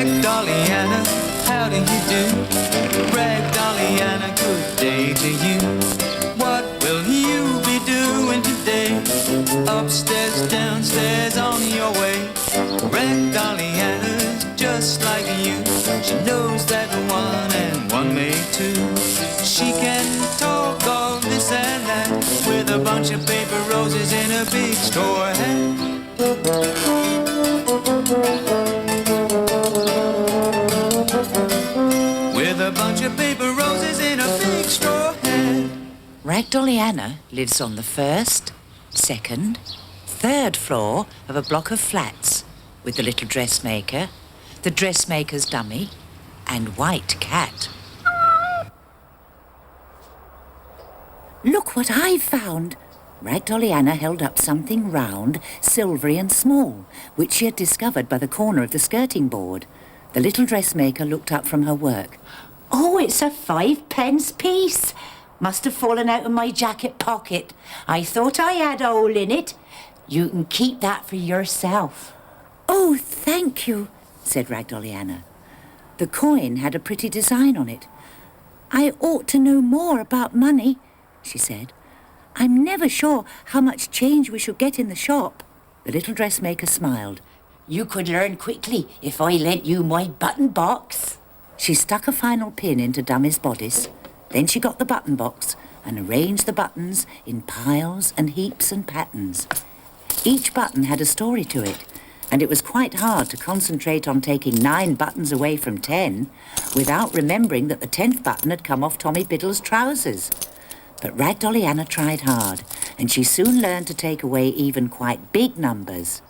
Ragdolly Anna, how do you do? Ragdolly Anna, good day to you. What will you be doing today? Upstairs, downstairs, on your way. Ragdolly Anna's just like you. She knows that one and one make two. She can talk all this and that with a bunch of paper roses in a big straw hat. With a bunch of paper roses in a big straw hat. Ragdolly Anna lives on the first, second, third floor of a block of flats with the little dressmaker, the dressmaker's dummy, and White Cat. Look what I've found! Ragdolly Anna held up something round, silvery and small, which she had discovered by the corner of the skirting board. The little dressmaker looked up from her work. Oh, it's a 5p piece! Must have fallen out of my jacket pocket. I thought I had a hole in it. You can keep that for yourself. Oh, thank you, said Ragdolly Anna. The coin had a pretty design on it. I ought to know more about money, she said. I'm never sure how much change we should get in the shop. The little dressmaker smiled. You could learn quickly if I lent you my button box. She stuck a final pin into Dummy's bodice. Then she got the button box and arranged the buttons in piles and heaps and patterns. Each button had a story to it, and it was quite hard to concentrate on taking 9 buttons away from 10 without remembering that the 10th button had come off Tommy Biddle's trousers. But Ragdolly Anna tried hard, and she soon learned to take away even quite big numbers.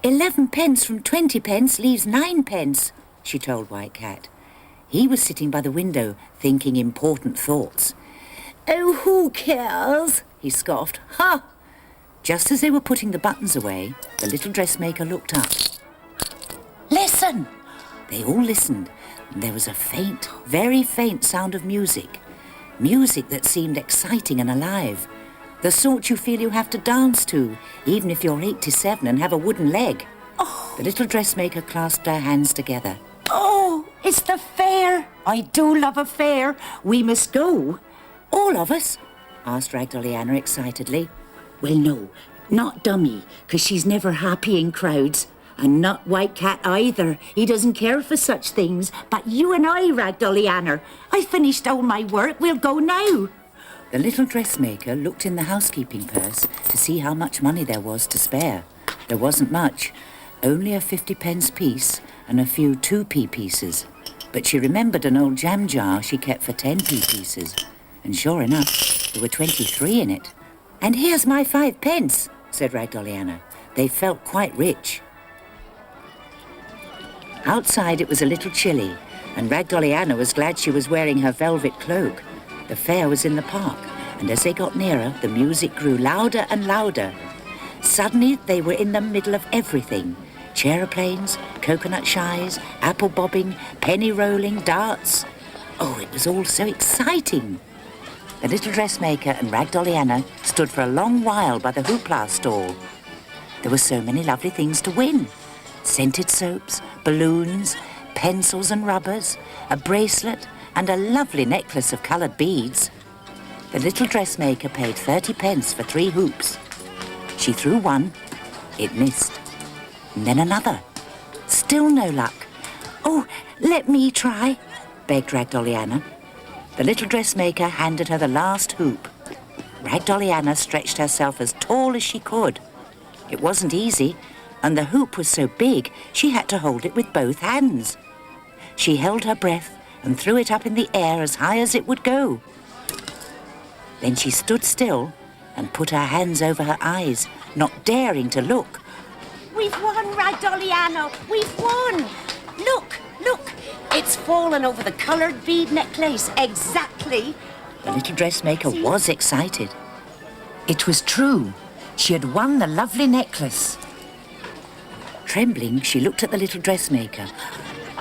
11p from 20p leaves 9p, she told White Cat. He was sitting by the window, thinking important thoughts. Oh, who cares? He scoffed. Ha! Just as they were putting the buttons away, the little dressmaker looked up. Listen! They all listened, and there was a faint, very faint sound of music. Music that seemed exciting and alive. The sort you feel you have to dance to, even if you're 87 and have a wooden leg. Oh. The little dressmaker clasped her hands together. Oh, it's the fair. I do love a fair. We must go. All of us? Asked Ragdolly Anna excitedly. Well, no, not Dummy, 'cause she's never happy in crowds. And not White Cat either. He doesn't care for such things. But you and I, Ragdolly Anna. I finished all my work. We'll go now. The little dressmaker looked in the housekeeping purse to see how much money there was to spare. There wasn't much. Only a 50p piece and a few 2p pieces. But she remembered an old jam jar she kept for 10p pieces. And sure enough, there were 23 in it. And here's my 5p, said Ragdolly Anna. They felt quite rich. Outside it was a little chilly, and Ragdolly Anna was glad she was wearing her velvet cloak. The fair was in the park, and as they got nearer, the music grew louder and louder. Suddenly they were in the middle of everything. Chairplanes, coconut shies, apple bobbing, penny rolling, darts. Oh, it was all so exciting. The little dressmaker and Ragdolly Anna stood for a long while by the hoopla stall. There were so many lovely things to win. Scented soaps, balloons, pencils and rubbers, a bracelet and a lovely necklace of coloured beads. The little dressmaker paid 30p for 3 hoops. She threw one, it missed, and then another. Still no luck. Oh, let me try, begged Ragdolly Anna. The little dressmaker handed her the last hoop. Ragdolly Anna stretched herself as tall as she could. It wasn't easy, and the hoop was so big she had to hold it with both hands. She held her breath and threw it up in the air as high as it would go. Then she stood still and put her hands over her eyes, not daring to look. We've won, Ragdolly Anna! We've won! Look, look! It's fallen over the coloured bead necklace, exactly. The little dressmaker was excited. It was true. She had won the lovely necklace. Trembling, she looked at the little dressmaker.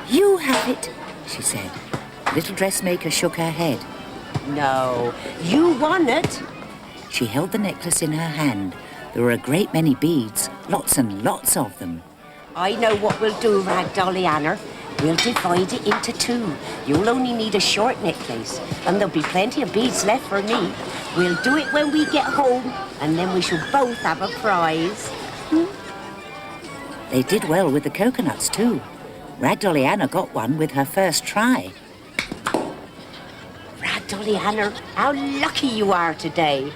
You have it, she said. The little dressmaker shook her head. No, you won it. She held the necklace in her hand. There were a great many beads, lots and lots of them. I know what we'll do, Ragdolly Anna. We'll divide it into two. You'll only need a short necklace, and there'll be plenty of beads left for me. We'll do it when we get home, and then we shall both have a prize. They did well with the coconuts too. Ragdolly Anna got one with her first try. Ragdolly Anna, how lucky you are today.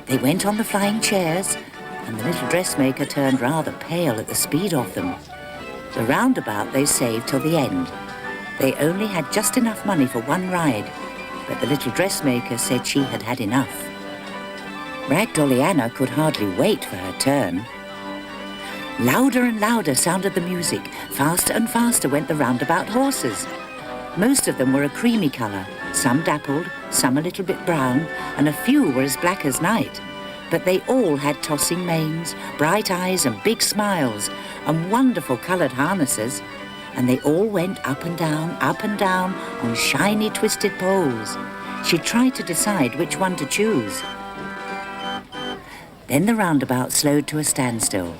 They went on the flying chairs, and the little dressmaker turned rather pale at the speed of them. The roundabout they saved till the end. They only had just enough money for one ride, but the little dressmaker said she had had enough. Ragdolly Anna could hardly wait for her turn. Louder and louder sounded the music. Faster and faster went the roundabout horses. Most of them were a creamy colour, some dappled, some a little bit brown, and a few were as black as night. But they all had tossing manes, bright eyes and big smiles, and wonderful coloured harnesses, and they all went up and down on shiny twisted poles. She tried to decide which one to choose. Then the roundabout slowed to a standstill.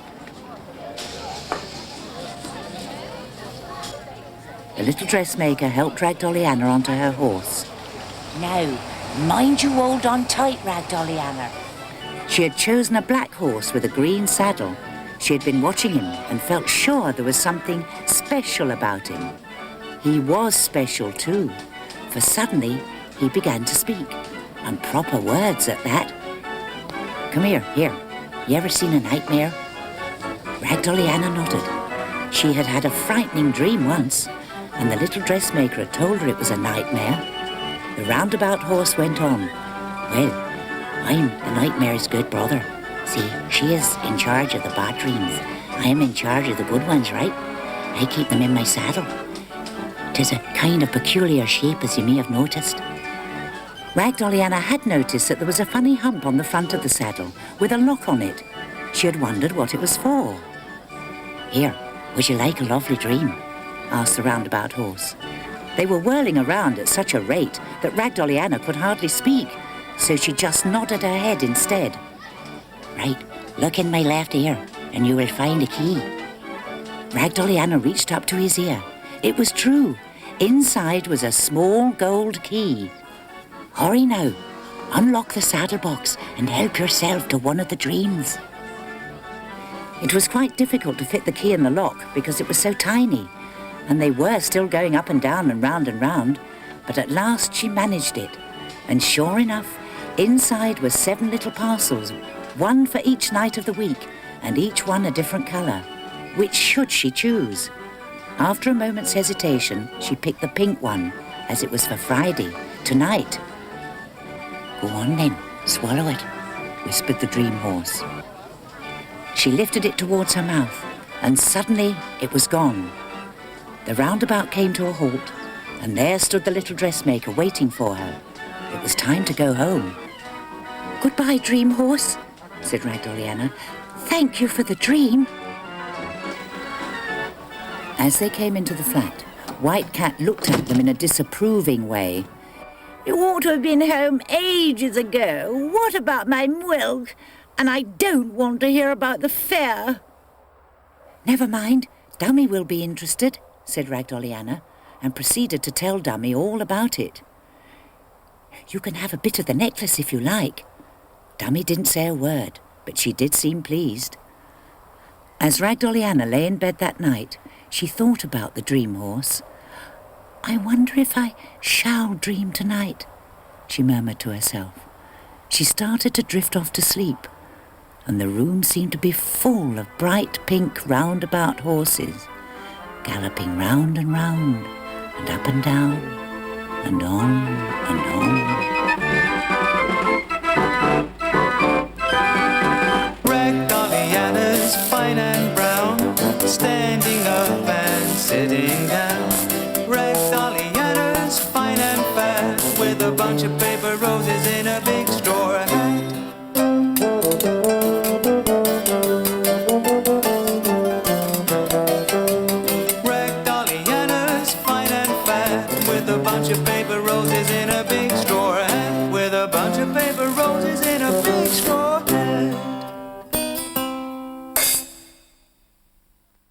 The little dressmaker helped Ragdolly Anna onto her horse. Now, mind you hold on tight, Ragdolly Anna. She had chosen a black horse with a green saddle. She had been watching him and felt sure there was something special about him. He was special too, for suddenly he began to speak, and proper words at that. Come here. You ever seen a nightmare? Ragdolly Anna nodded. She had had a frightening dream once, and the little dressmaker had told her it was a nightmare. The roundabout horse went on. Well, I'm the nightmare's good brother. See, she is in charge of the bad dreams. I am in charge of the good ones, right? I keep them in my saddle. 'Tis a kind of peculiar shape, as you may have noticed. Ragdolly Anna had noticed that there was a funny hump on the front of the saddle with a lock on it. She had wondered what it was for. Here, would you like a lovely dream? Asked the roundabout horse. They were whirling around at such a rate that Ragdolly Anna could hardly speak, so she just nodded her head instead. Right, look in my left ear, and you will find a key. Ragdolly Anna reached up to his ear. It was true. Inside was a small gold key. Hurry now, unlock the saddle box and help yourself to one of the dreams. It was quite difficult to fit the key in the lock because it was so tiny, and they were still going up and down and round, but at last she managed it. And sure enough, inside were 7 little parcels, one for each night of the week, and each one a different colour. Which should she choose? After a moment's hesitation, she picked the pink one, as it was for Friday, tonight. Go on then, swallow it, whispered the dream horse. She lifted it towards her mouth, and suddenly it was gone. The roundabout came to a halt, and there stood the little dressmaker waiting for her. It was time to go home. Goodbye, dream horse, said Ragdolly Anna. Thank you for the dream. As they came into the flat, White Cat looked at them in a disapproving way. You ought to have been home ages ago. What about my milk? And I don't want to hear about the fair. Never mind, Dummy will be interested, said Ragdolly Anna, and proceeded to tell Dummy all about it. You can have a bit of the necklace if you like. Dummy didn't say a word, but she did seem pleased. As Ragdolly Anna lay in bed that night, she thought about the dream horse. I wonder if I shall dream tonight, she murmured to herself. She started to drift off to sleep, and the room seemed to be full of bright pink roundabout horses, galloping round and round, and up and down, and on and on. Ragdolly Anna's fine and brown, standing up and sitting down. Ragdolly Anna's fine and fat, with a bunch of paper roses in